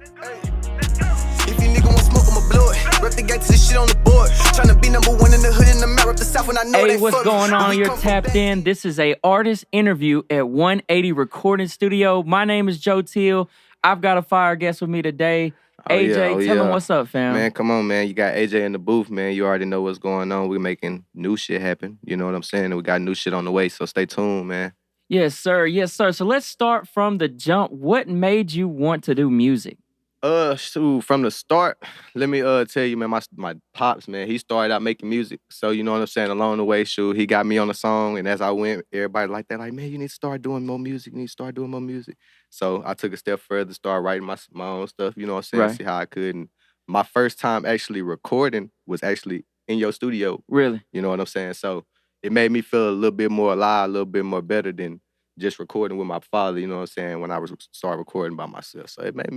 If you nigga want smoke, I'ma blow it. Rep the gang to this shit on the board. Tryna be number one in the hood in the map, rep the south when I know Hey, they what's fuck going me. on? We You're come from tapped back. in. This is a artist interview at 180 Recording Studio. My name is Teel. I've got a fire guest with me today. AJ, tell him what's up, fam. Man, come on, man. You got AJ in the booth, man. You already know what's going on. We're making new shit happen. You know what I'm saying? And we got new shit on the way, so stay tuned, man. Yes, sir. Yes, sir. So let's start from the jump. What made you want to do music? From the start, let me tell you, man, my pops, man, he started out making music. So you know what I'm saying? Along the way, he got me on the song, and as I went, everybody like that, like, man, you need to start doing more music. You need to start doing more music. So I took a step further, started writing my own stuff, you know what I'm saying? Right. See how I could. And my first time actually recording was actually in your studio. Really? You know what I'm saying? So it made me feel a little bit more alive, a little bit more better than just recording with my father, you know what I'm saying, when I was started recording by myself. So it made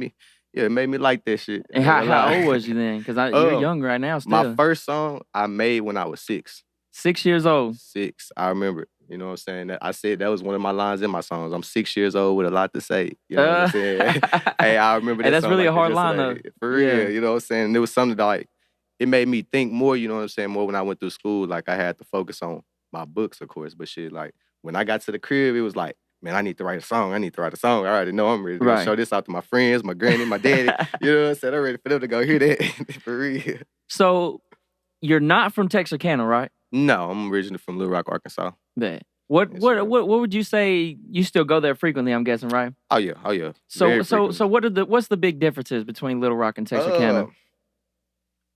me like that shit. And how old was you then? Because you're young right now still. My first song I made when I was 6. 6 years old. 6. I remember it. You know what I'm saying? I said that was one of my lines in my songs. I'm 6 years old with a lot to say. You know what I'm saying? Hey, I remember that. Hey, that's song really like a hard this line, yesterday. though. For real. Yeah. You know what I'm saying? And it was something that, like, it made me think more, you know what I'm saying, more when I went through school. Like, I had to focus on my books, of course. But shit, like, when I got to the crib, it was like, man, I need to write a song. I already know I'm ready to Right. show this out to my friends, my granny, my daddy. You know what I'm saying? I'm ready for them to go hear that. For real. So you're not from Texarkana, right? No, I'm originally from Little Rock, Arkansas. Yeah. What Yes, sir. would you say? You still go there frequently, I'm guessing, right? Oh yeah. So Very frequently. what's the big differences between Little Rock and Texarkana?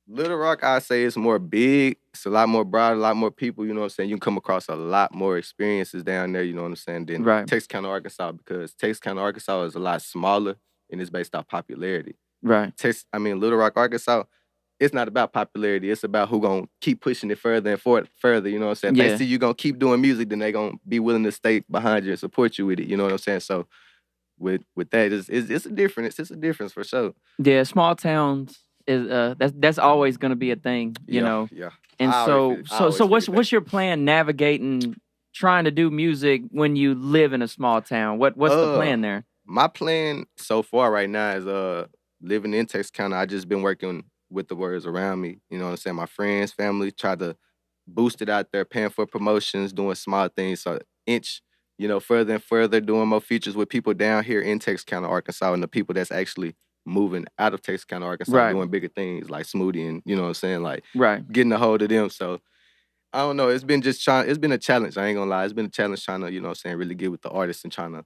Little Rock, I say it's more big. It's a lot more broad, a lot more people, you know what I'm saying? You can come across a lot more experiences down there, you know what I'm saying, than Right. Texarkana, Arkansas, because Texarkana, Arkansas is a lot smaller and it's based off popularity. Right. Little Rock, Arkansas, it's not about popularity. It's about who gonna keep pushing it further and further, you know what I'm saying? If Yeah. they see you gonna keep doing music, then they gonna be willing to stay behind you and support you with it, you know what I'm saying? So with that, it's a difference. It's a difference for sure. Yeah, small towns is that's always going to be a thing, you know. Yeah. And I so always feel it what's that. your plan navigating trying to do music when you live in a small town? What's the plan there? My plan so far right now is living in Texarkana. I just been working with the words around me. You know what I'm saying? My friends, family, try to boost it out there, paying for promotions, doing small things. So inch, further and further, doing more features with people down here in Texarkana, Arkansas, and the people that's actually moving out of Texarkana, Arkansas, Right. doing bigger things like Smoothie and, you know what I'm saying? Like Right. getting a hold of them. So I don't know. It's been a challenge. I ain't gonna lie. It's been a challenge trying to, you know what I'm saying, really get with the artists and trying to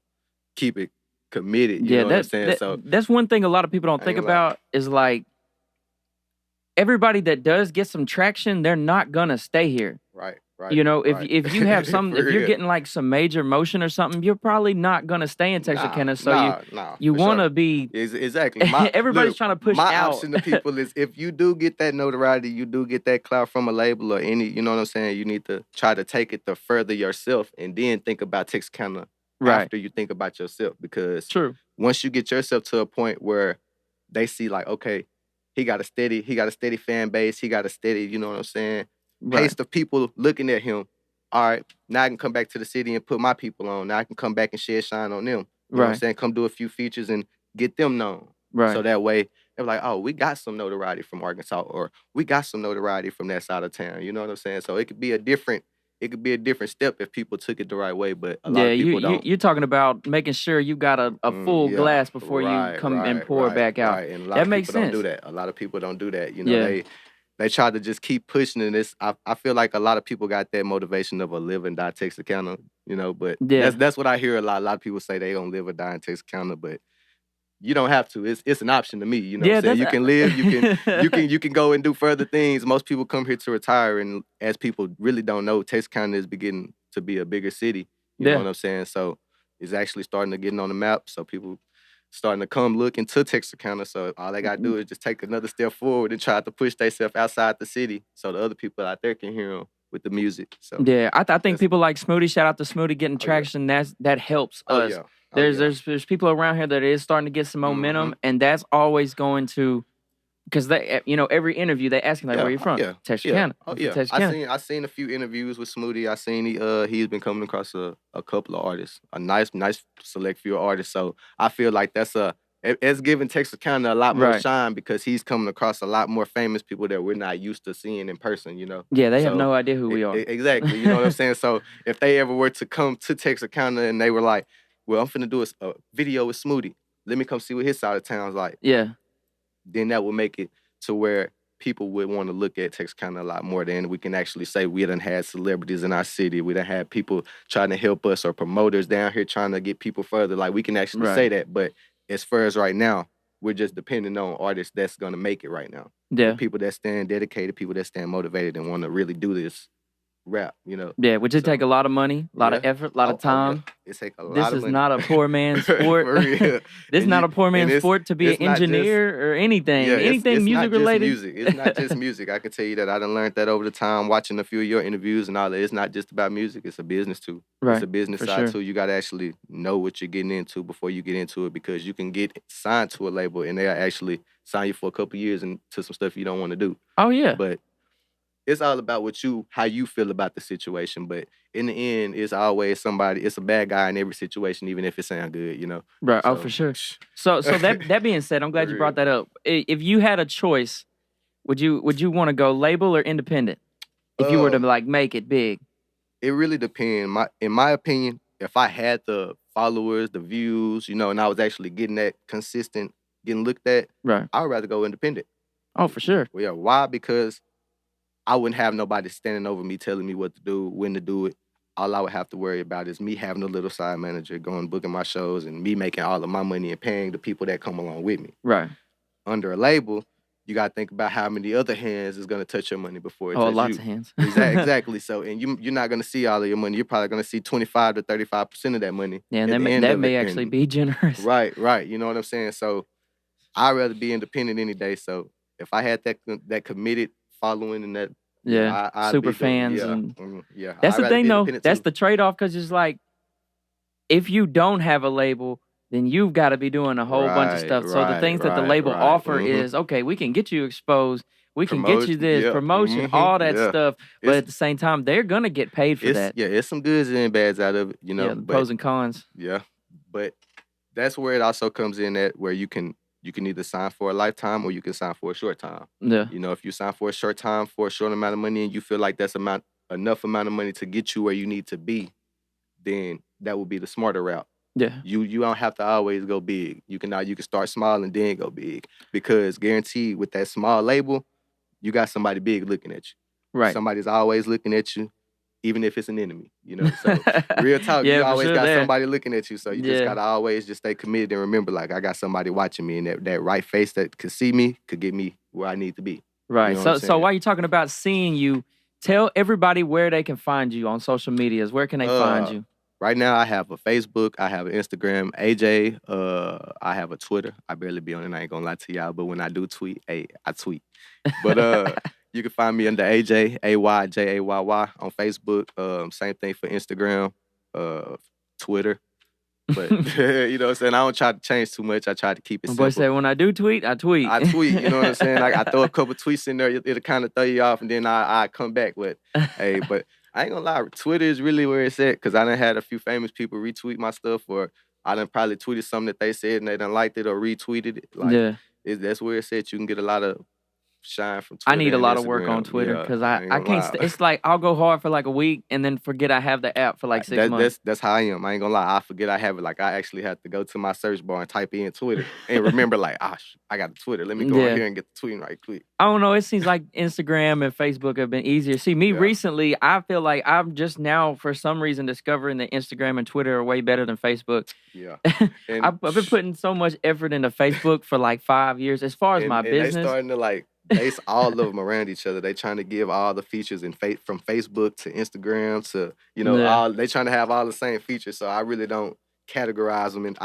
keep it committed. You know what I'm saying? That's one thing a lot of people don't I think ain't gonna lie. about is like everybody that does get some traction, they're not gonna stay here. Right. You know, right. if you have some, For if you're real. getting like some major motion or something, you're probably not gonna stay in Texarkana. So you for want to sure. be. Exactly. Everybody's trying to push my out. option to people is if you do get that notoriety, you do get that clout from a label or any, you know what I'm saying, you need to try to take it to further yourself and then think about Texarkana Right. after you think about yourself. Because True. once you get yourself to a point where they see like, okay, he got a steady fan base, he got a steady, you know what I'm saying, Right. pace of people looking at him. All right, now I can come back to the city and put my people on. Now I can come back and shed shine on them. You know what I'm Right. saying? Come do a few features and get them known. Right. So that way, they're like, oh, we got some notoriety from Arkansas, or we got some notoriety from that side of town. You know what I'm saying? So it could be a different step if people took it the right way, but a lot of people don't. You're talking about making sure you got a full Yeah, glass before you come and pour it back out. Right. And a lot That of makes people sense. don't do that. A lot of people don't do that. You know, Yeah. they try to just keep pushing in this. I feel like a lot of people got that motivation of a live and die Texarkana, you know, but Yeah. that's what I hear a lot. A lot of people say they don't live or die in Texarkana, but you don't have to. It's an option to me. You know what I'm saying? You can live, you can go and do further things. Most people come here to retire, and as people really don't know, Texarkana is beginning to be a bigger city. You Yeah. know what I'm saying? So it's actually starting to get on the map. So people starting to come look into Texarkana. So all they gotta do is just take another step forward and try to push themselves outside the city so the other people out there can hear them with the music. So Yeah, I think that's- people like Smoothie. Shout out to Smoothie getting yeah. traction. That helps oh us. yeah. Oh, There's yeah. people around here that is starting to get some momentum, and that's always going to, because they, every interview they asking like, where you from? Yeah. Texarkana. Oh I'm from yeah. Texarkana. I seen a few interviews with Smoothie. I seen he's been coming across a couple of artists, a nice select few artists. So I feel like that's a it's giving Texarkana a lot more Right. shine because he's coming across a lot more famous people that we're not used to seeing in person, you know? Yeah, they have So, no idea who we are. exactly, you know what I'm saying? So if they ever were to come to Texarkana and they were like, well, I'm finna do a video with Smoothie. Let me come see what his side of town's like. Yeah. Then that would make it to where people would want to look at Texarkana a lot more. Then we can actually say we done had celebrities in our city. We done had people trying to help us or promoters down here trying to get people further. Like we can actually say that. But as far as right now, we're just depending on artists that's going to make it right now. Yeah. People that stand dedicated, people that stand motivated and want to really do this rap, you know. Yeah, which just take a lot of money, a lot of effort, a lot of time. It take a lot this of is money. not a poor man's sport. For real. This is not a poor man's sport to be an engineer or anything. Yeah, anything it's music not just related. music. It's not just music. I can tell you that I done learned that over the time watching a few of your interviews and all that. It's not just about music. It's a business too. Right. It's a business side too. You got to actually know what you're getting into before you get into it because you can get signed to a label and they'll actually sign you for a couple years into some stuff you don't want to do. Oh, yeah. But it's all about how you feel about the situation. But in the end, it's always it's a bad guy in every situation, even if it sounds good, you know? Right. So, oh, for sure. So that being said, I'm glad you brought that up. If you had a choice, would you want to go label or independent? If you were to like make it big? It really depends. In my opinion, if I had the followers, the views, you know, and I was actually getting that consistent, getting looked at, right, I would rather go independent. Oh, for sure. Well, yeah. Why? Because I wouldn't have nobody standing over me telling me what to do, when to do it. All I would have to worry about is me having a little side manager, going booking my shows, and me making all of my money and paying the people that come along with me. Right. Under a label, you got to think about how many other hands is going to touch your money before it touches you. Lots of hands. Exactly. So, and you're not going to see all of your money. You're probably going to see 25 to 35% of that money. Yeah, and that may actually be generous. Right. You know what I'm saying? So, I'd rather be independent any day. So, if I had that committed following and that, I'd super fans. Yeah. That's the thing, though. That's the trade-off, because it's like, if you don't have a label, then you've got to be doing a whole bunch of stuff. So the things that the label offer is, okay, we can get you exposed, we can get you this, promotion, all that stuff. But at the same time, they're going to get paid for that. Yeah, it's some goods and bads out of it, you know. Yeah, the pros and cons. Yeah, but that's where it also comes in at where you can either sign for a lifetime or you can sign for a short time. Yeah. You know, if you sign for a short time for a short amount of money and you feel like that's enough amount of money to get you where you need to be, then that would be the smarter route. Yeah. You don't have to always go big. You can start small and then go big. Because guaranteed with that small label, you got somebody big looking at you. Right. Somebody's always looking at you, even if it's an enemy, you know. So real talk, you always got somebody looking at you. So you just gotta always just stay committed and remember, like, I got somebody watching me, and that right face that could see me could get me where I need to be. Right. You know so while you're talking about seeing you, tell everybody where they can find you on social medias. Where can they find you? Right now, I have a Facebook, I have an Instagram, AJ. I have a Twitter. I barely be on it. I ain't gonna lie to y'all, but when I do tweet, I tweet. But you can find me under AJ, AYJAYY on Facebook. Same thing for Instagram, Twitter. But you know what I'm saying? I don't try to change too much. I try to keep it simple. My boy said, when I do tweet, I tweet. I tweet, you know what I'm saying? Like, I throw a couple tweets in there, it'll kind of throw you off, and then I come back with, hey, but I ain't gonna lie, Twitter is really where it's at, because I done had a few famous people retweet my stuff, or I done probably tweeted something that they said and they done liked it or retweeted it. Like, that's where it's at. You can get a lot of shine from Twitter. I need a lot of work on Twitter, because I can't. It's like I'll go hard for like a week and then forget I have the app for like 6 months. That's how I am. I ain't gonna lie. I forget I have it. Like, I actually have to go to my search bar and type in Twitter and remember, like, I got a Twitter. Let me go in here and get the tweeting right quick. I don't know. It seems like Instagram and Facebook have been easier. See, me recently, I feel like I'm just now, for some reason, discovering that Instagram and Twitter are way better than Facebook. Yeah. I've been putting so much effort into Facebook for like 5 years as far as my business. They starting to like base all of them around each other. They trying to give all the features from Facebook to Instagram to, you know, they trying to have all the same features. So I really don't categorize them, and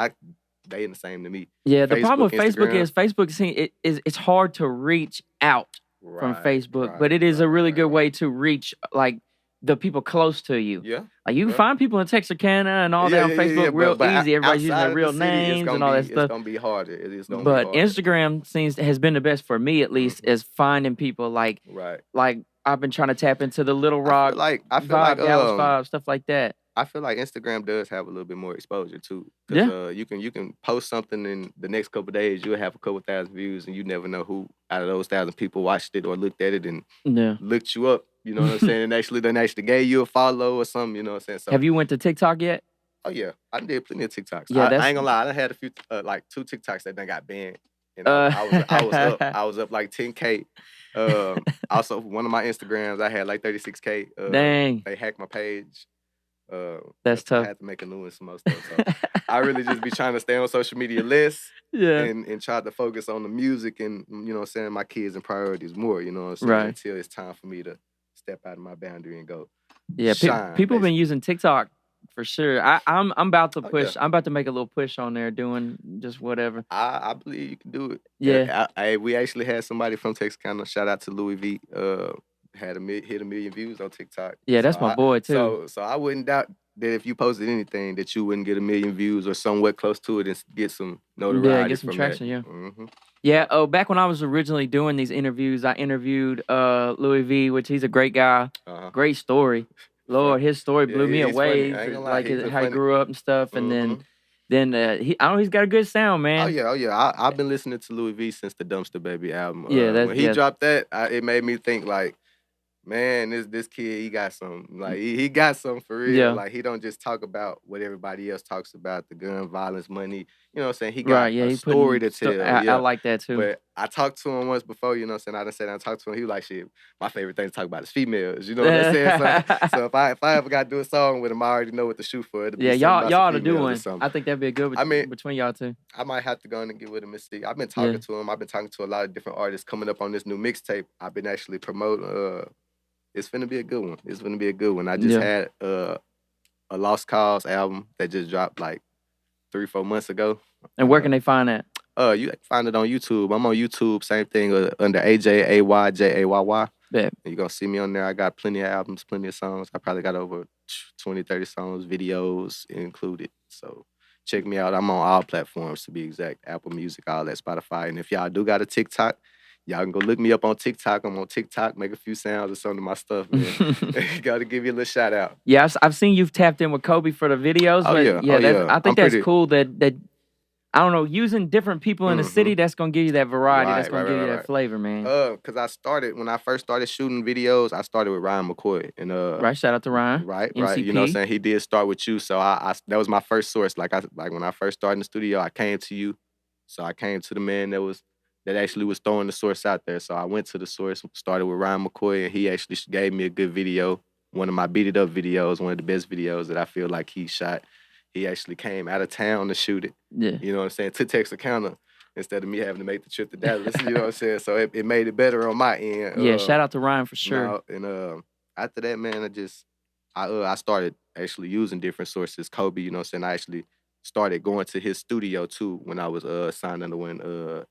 they in the same to me. Yeah, the Facebook, problem with Instagram, Facebook is it's hard to reach out from Facebook, but it is a really good way to reach like the people close to you. Yeah. Like, you can find people in Texarkana and all that on Facebook real easy. Everybody's using their real names and all that stuff. It's gonna be harder. It is gonna but be harder. Instagram has been the best for me, at least, is finding people like I've been trying to tap into the Little Rock, I feel Vibe, like Dallas Vibe, stuff like that. I feel like Instagram does have a little bit more exposure too, Yeah. because you can post something in the next couple of days, you'll have a couple thousand views, and you never know who out of those thousand people watched it or looked at it and Yeah. looked you up. You know what I'm saying? And actually, then actually gave you a follow or something. You know what I'm saying? So, Have you went to TikTok yet? oh yeah, I did plenty of TikToks. Yeah, I ain't gonna lie, I done had a few like 2 TikToks that done got banned, and I was up like 10K. Also one of my Instagrams I had like 36K. Dang. They hacked my page. That's I tough. had to make a new one some more stuff. So I really just be trying to stay on social media less. Yeah. And try to focus on the music and, you know what I'm saying, my kids and priorities more, you know what I'm saying, Right. until it's time for me to step out of my boundary and go Yeah, shine. people have been using TikTok for sure. I'm about to Oh, push. yeah. I'm about to make a little push on there, doing just whatever. I believe you can do it. Yeah. We actually had somebody from Texarkana, shout out to Louis V, hit 1 million views on TikTok. Yeah, that's my boy too. So I wouldn't doubt that if you posted anything that you wouldn't get 1 million views or somewhat close to it and get some notoriety. Yeah, get some from traction. that. Yeah. Mm-hmm. Yeah. Oh, back when I was originally doing these interviews, I interviewed Louis V, which he's a great guy. Uh-huh. Great story. Lord, his story blew me he's away. funny. I ain't gonna lie, Like he's how he funny. grew up and stuff, and then I know he's got a good sound, man. Oh yeah. I've been listening to Louis V since the Dumpster Baby album. Yeah, when he dropped that, it made me think like, man, this kid, he got some, like he got some for real. Yeah. Like he don't just talk about what everybody else talks about, the gun, violence, money. You know what I'm saying? He got a story to tell. I like that too. But I talked to him once before, you know what I'm saying? I done sat down and talked to him. He was like, shit, my favorite thing to talk about is females. You know what I'm saying? So if I ever got to do a song with him, I already know what to shoot for. It'll be y'all ought to do one. something. I think that'd be a good between y'all two. I might have to go in and get with him and see. I've been talking to him. I've been talking to a lot of different artists coming up on this new mixtape. I've been actually promoting. It's finna be a good one. It's finna be a good one. I just had a Lost Cause album that just dropped like 3-4 months ago. And where can they find that? You can find it on YouTube. I'm on YouTube, same thing, under AJAYJAYY. Bet. You're gonna see me on there. I got plenty of albums, plenty of songs. I probably got over 20, 30 songs, videos included. So check me out. I'm on all platforms, to be exact. Apple Music, all that, Spotify. And if y'all do got a TikTok, y'all can go look me up on TikTok. I'm on TikTok, make a few sounds or some of my stuff, man. Got to give you a little shout out. Yeah, I've seen you've tapped in with Kobe for the videos. I think that's cool that I don't know, using different people in the city, that's gonna give you that variety. That's gonna give you that flavor, man. Because when I first started shooting videos, I started with Ryan McCoy. And shout out to Ryan. Right. MCP. You know what I'm saying? He did start with you. So I that was my first source. Like when I first started in the studio, I came to you. So I came to the man that actually was throwing the source out there. So I went to the source, started with Ryan McCoy, and he actually gave me a good video, one of my Beat It Up videos, one of the best videos that I feel like he shot. He actually came out of town to shoot it. Yeah. You know what I'm saying? To Texarkana instead of me having to make the trip to Dallas. You know what I'm saying? So it made it better on my end. Yeah, shout out to Ryan for sure. And after that, man, I started actually using different sources. Kobe, you know what I'm saying? I actually started going to his studio too when I was signed under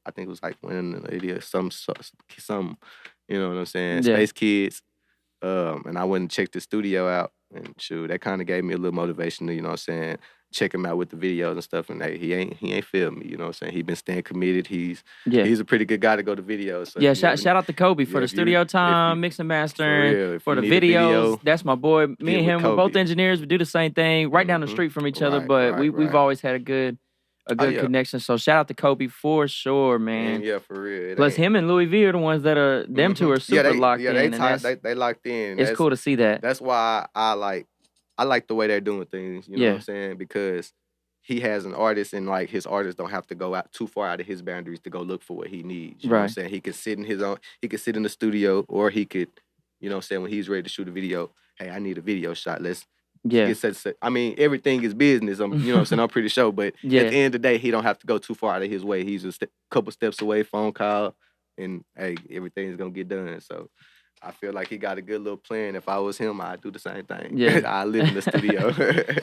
I think it was like when some you know what I'm saying, Space Kids. And I went and checked the studio out, and shoot, that kind of gave me a little motivation to, you know what I'm saying, check him out with the videos and stuff. And he ain't failed me, you know what I'm saying. He been staying committed. He's a pretty good guy to go to videos. So shout out to Kobe for the studio time, mixing, mastering, for the videos. That's my boy. Me and him, we're both engineers. We do the same thing, right down the street from each other, but we've always had a good connection. So shout out to Kobe for sure, man. Yeah, for real. Plus him and Louis V are the ones that are them two are super locked in. They locked in. It's cool to see that. That's why I like the way they're doing things. You know what I'm saying? Because he has an artist, and like his artists don't have to go out too far out of his boundaries to go look for what he needs. You know what I'm saying? He could sit in he could sit in the studio, or he could, you know what I'm saying, when he's ready to shoot a video, hey, I need a video shot. I mean, everything is business. You know what I'm saying? I'm pretty sure. But at the end of the day, he don't have to go too far out of his way. He's just a couple steps away, phone call, and hey, everything's going to get done. So I feel like he got a good little plan. If I was him, I'd do the same thing. Yeah. I live in the studio.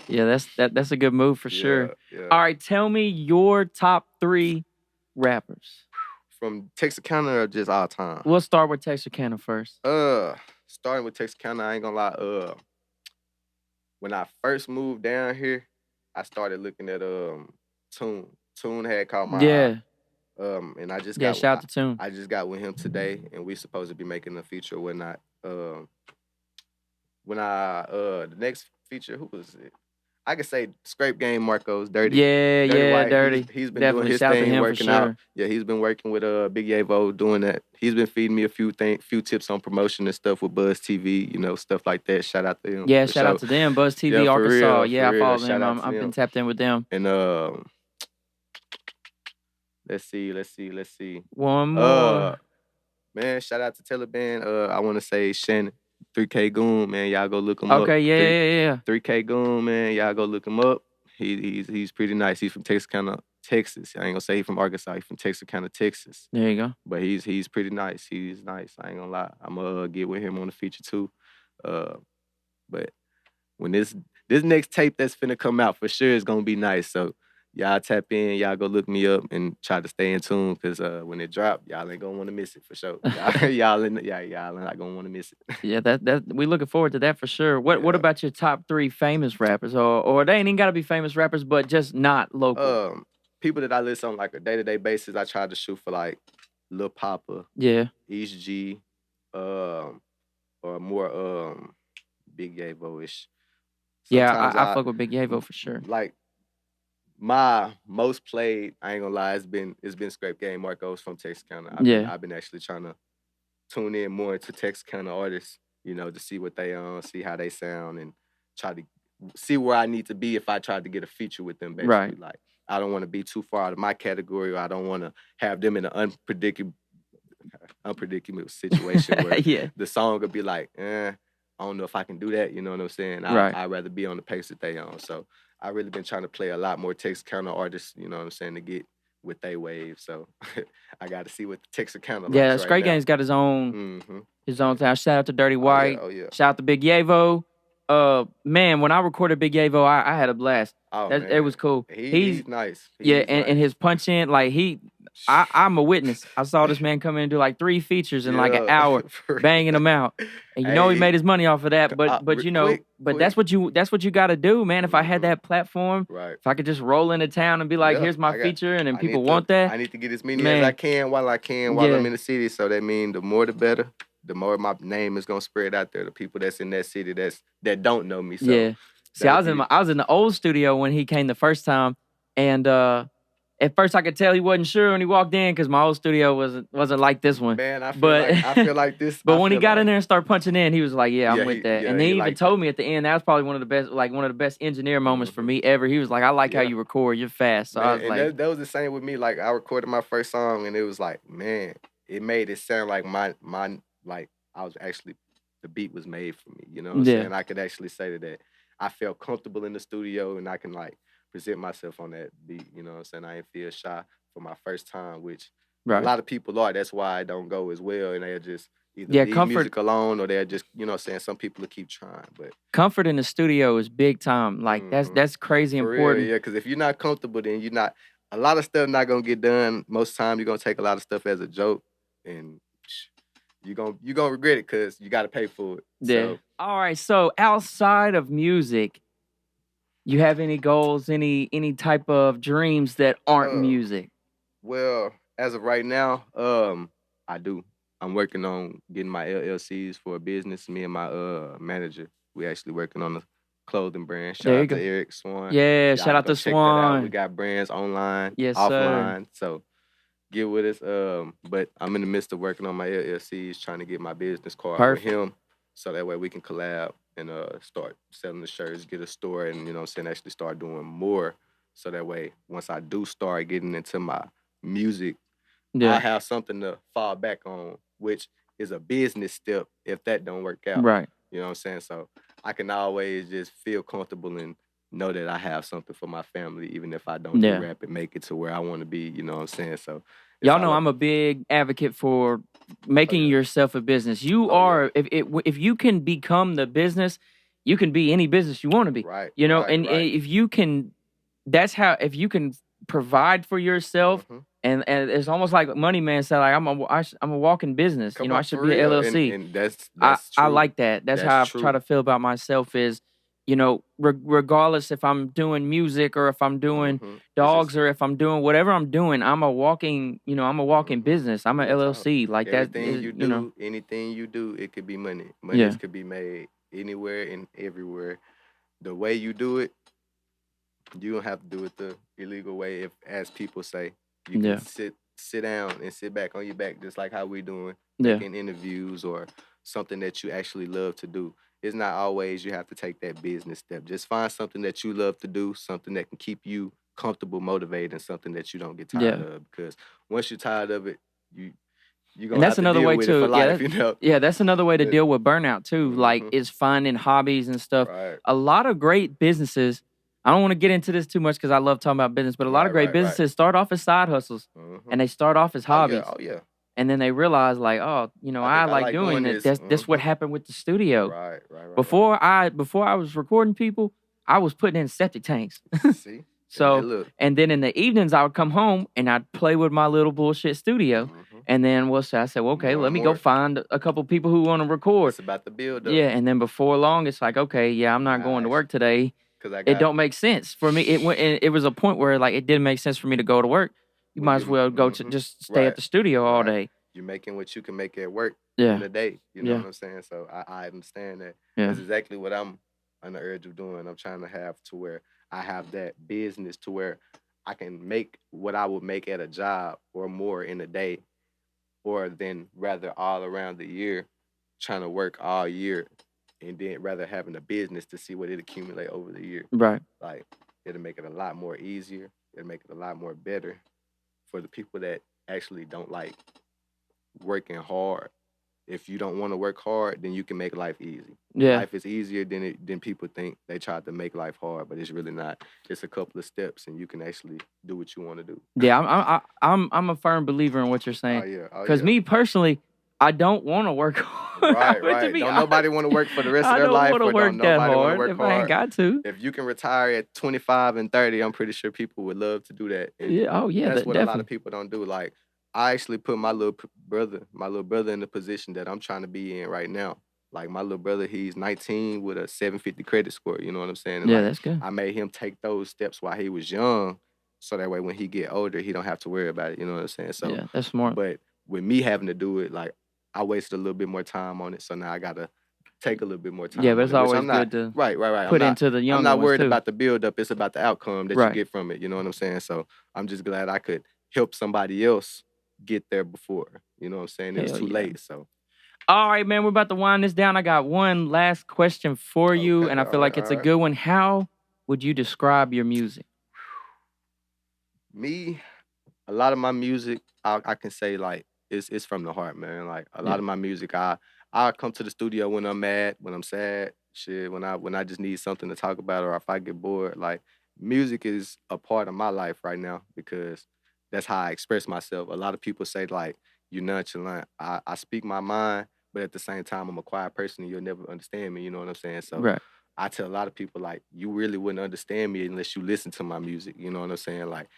Yeah, that's a good move for sure. Yeah. All right, tell me your top 3 rappers. From Texarkana or just all time? We'll start with Texarkana first. Starting with Texarkana, I ain't gonna lie. When I first moved down here, I started looking at Tune. Tune had caught my eye. And I just got shout out to Tune. I just got with him today, and we supposed to be making a feature or whatnot. When the next feature. Who was it? I could say Scrape Game Marcos, Dirty. Yeah, White. Dirty. He's been Definitely doing his shout out to thing, him for working sure. out. Yeah, he's been working with Big Yavo doing that. He's been feeding me a few tips on promotion and stuff with Buzz TV, stuff like that. Shout out to him. Yeah, shout out to them, Buzz TV, Yeah, for Arkansas. real, Yeah, for I follow real. them. Shout out to I've been them. tapped in with them. And let's see. One more. Man, shout out to Taliban. I want to say Shannon, 3K Goon, man. Y'all go look him up. Okay, yeah. 3K Goon, man. Y'all go look him up. He's pretty nice. He's from Texarkana, Texas. I ain't gonna say he's from Arkansas. He's from Texarkana, Texas. There you go. But he's pretty nice. He's nice. I ain't gonna lie. I'm gonna get with him on the feature too. But when this next tape that's finna come out for sure is gonna be nice. So y'all tap in, y'all go look me up and try to stay in tune because when it drop, y'all ain't gonna want to miss it for sure. Y'all not gonna want to miss it. Yeah, that we looking forward to that for sure. What about your top 3 famous rappers, or they ain't even gotta be famous rappers, but just not local? People that I listen on like a day-to-day basis, I try to shoot for like Lil Papa, East G, or more Big Yavo-ish. Yeah, I fuck with Big Yavo for sure. Like my most played, I ain't gonna lie, it's been Scrape Game Marcos from Texarkana. I've been actually trying to tune in more into Texarkana artists, to see what they see how they sound, and try to see where I need to be if I tried to get a feature with them. Basically, right. Like I don't want to be too far out of my category, or I don't want to have them in an unpredictable situation where the song would be like, I don't know if I can do that. You know what I'm saying? I'd rather be on the pace that they on. So I really been trying to play a lot more Texarkana artists, you know what I'm saying, to get with they wave. So I got to see what the Texarkana likes right Scrape Game's got his own sound. Shout out to Dirty White. Shout out to Big Yavo. Man, when I recorded Big Yavo, I had a blast. It was cool. He's nice. And his punch in, like I'm a witness. I saw this man come in and do like 3 features in like an hour, banging them out. And he made his money off of that. But quick. That's what you got to do, man. If I had that platform, if I could just roll into town and be like, here's my feature, and then people want that. I need to get as many as I can while I'm in the city. So that means the more the better. The more my name is gonna spread out there, the people that's in that city that don't know me. So see, I was in the old studio when he came the first time, and at first I could tell he wasn't sure when he walked in because my old studio wasn't like this one. Man, I feel like this. But when he got in there and started punching in, he was like, I'm with that. And then he even told me at the end that was probably one of the best engineer moments for me ever. He was like, I like how you record, you're fast. So man, I was like, that was the same with me. Like I recorded my first song and it was like, man, it made it sound like my like I was actually, the beat was made for me, you know what I'm saying? I could actually say that I felt comfortable in the studio and I can like present myself on that beat, you know what I'm saying? I didn't feel shy for my first time, which a lot of people are. That's why I don't go as well, and they'll just either leave music alone or they'll just, you know what I'm saying, some people will keep trying. But comfort in the studio is big time. Like that's crazy for important. Real, yeah, because if you're not comfortable, then you're not, a lot of stuff not gonna get done. Most time you're gonna take a lot of stuff as a joke, and you're gonna regret it because you got to pay for it. Yeah. So. All right. So outside of music, you have any goals, any type of dreams that aren't music? Well, as of right now, I do. I'm working on getting my LLCs for a business. Me and my manager, we actually working on a clothing brand. Shout out to Eric Swan. Yeah, shout out to Swan. We got brands online, yes, offline. Sir. So get with us. But I'm in the midst of working on my LLCs, trying to get my business card with him, so that way we can collab and start selling the shirts, get a store, and you know what I'm saying, actually start doing more. So that way, once I do start getting into my music, I have something to fall back on, which is a business step if that don't work out. Right. You know what I'm saying? So I can always just feel comfortable and know that I have something for my family, even if I don't do rap and make it to where I want to be, you know what I'm saying? So y'all know I'm a big advocate for making yourself a business. You are, if you can become the business, you can be any business you want to be. Right. You know, and if you can, if you can provide for yourself, and it's almost like Money Man said, like I'm a walking business. You know, I should be an LLC. And that's I like that. That's how I try to feel about myself is, you know, regardless if I'm doing music or if I'm doing dogs or if I'm doing whatever I'm doing, I'm a walking business. I'm an LLC. Like anything that. You know, anything you do, it could be money. Money could be made anywhere and everywhere the way you do it, you don't have to do it the illegal way. If, as people say, you can sit down and sit back on your back, just like how we doing, making interviews or something that you actually love to do. It's not always you have to take that business step. Just find something that you love to do, something that can keep you comfortable, motivated, and something that you don't get tired of. Because once you're tired of it, you're gonna have to deal with it for life, you know? Yeah, that's another way to deal with burnout too. Like, is finding hobbies and stuff. Right. A lot of great businesses, I don't want to get into this too much because I love talking about business, but a lot of great businesses start off as side hustles and they start off as hobbies. Oh, yeah. And then they realize, like, oh, you know, I like doing this. That's what happened with the studio. Right. Before I was recording people, I was putting in septic tanks. See? So, and then in the evenings, I would come home and I'd play with my little bullshit studio. And then I said, well, okay, let me go find a couple people who want to record. It's about the build up. Yeah, and then before long, it's like, okay, yeah, I'm not going to work today. It don't make sense for me. It was a point where, like, it didn't make sense for me to go to work. You might as well go to just stay at the studio all day. You're making what you can make at work in the day. You know what I'm saying? So I understand that. That's exactly what I'm on the urge of doing. I'm trying to have to where I have that business to where I can make what I would make at a job or more in a day, or then rather all around the year, trying to work all year, and then rather having a business to see what it accumulate over the year. Right. Like, it'll make it a lot more easier. It'll make it a lot more better for the people that actually don't like working hard. If you don't want to work hard, then you can make life easy. Yeah. Life is easier than people think. They try to make life hard, but it's really not. It's a couple of steps, and you can actually do what you want to do. Yeah, I'm a firm believer in what you're saying. Because me personally, I don't want to work hard. Right. Don't nobody want to work for the rest of their life, or don't nobody want to work if hard. I ain't got to. If you can retire at 25 and 30, I'm pretty sure people would love to do that. And that's what a lot of people don't do. Like, I actually put my little brother in the position that I'm trying to be in right now. Like, my little brother, he's 19 with a 750 credit score. You know what I'm saying? And that's good. I made him take those steps while he was young, so that way when he get older, he don't have to worry about it. You know what I'm saying? So yeah, that's smart. But with me having to do it, like, I wasted a little bit more time on it, so now I gotta take a little bit more time. Yeah, but it's always good to right. put into the young. I'm not worried about the build up. It's about the outcome that you get from it. You know what I'm saying? So I'm just glad I could help somebody else get there before. You know what I'm saying? It was too late. So. All right, man, we're about to wind this down. I got one last question for you, and I feel like it's a good one. How would you describe your music? Me, a lot of my music, I can say, like, it's from the heart, man. Like, a lot of my music, I come to the studio when I'm mad, when I'm sad, when I just need something to talk about, or if I get bored. Like, music is a part of my life right now because that's how I express myself. A lot of people say, like, you're nonchalant. I speak my mind, but at the same time, I'm a quiet person and you'll never understand me. You know what I'm saying? So I tell a lot of people, like, you really wouldn't understand me unless you listen to my music. You know what I'm saying? Like,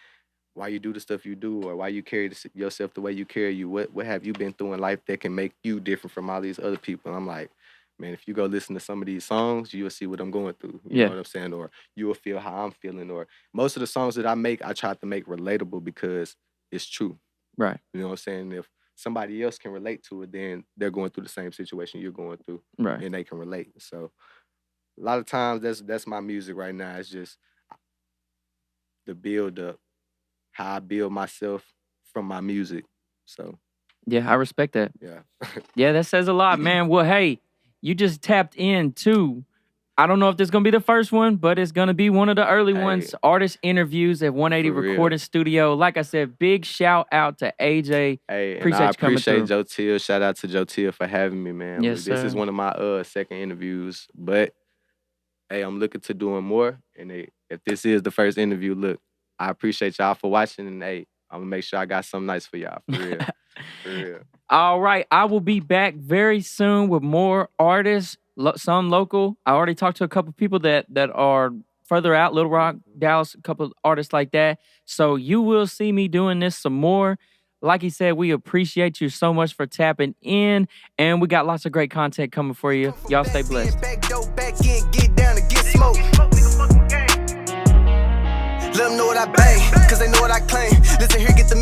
why you do the stuff you do, or why you carry yourself the way you carry you. What have you been through in life that can make you different from all these other people? And I'm like, man, if you go listen to some of these songs, you'll see what I'm going through. You know what I'm saying? Or you will feel how I'm feeling. Or most of the songs that I make, I try to make relatable because it's true. Right. You know what I'm saying? If somebody else can relate to it, then they're going through the same situation you're going through. Right. And they can relate. So a lot of times that's my music right now. It's just the build up, how I build myself from my music. So yeah, I respect that. Yeah. Yeah, that says a lot, man. Well, hey, you just tapped into, I don't know if this is going to be the first one, but it's going to be one of the early ones. Artist interviews at 180 Recording Studio. Like I said, big shout out to AJ. Hey, appreciate Joe Teel. Shout out to Joe Teel for having me, man. Yes, this is one of my second interviews, but hey, I'm looking to doing more. And if this is the first interview, look, I appreciate y'all for watching, and hey, I'm gonna make sure I got something nice for y'all. For real. For real. All right, I will be back very soon with more artists, some local. I already talked to a couple people that are further out, Little Rock, Dallas, a couple artists like that. So you will see me doing this some more. Like he said, we appreciate you so much for tapping in, and we got lots of great content coming for you. Y'all stay blessed. Let them know what I bang, cause they know what I claim. Listen here, get the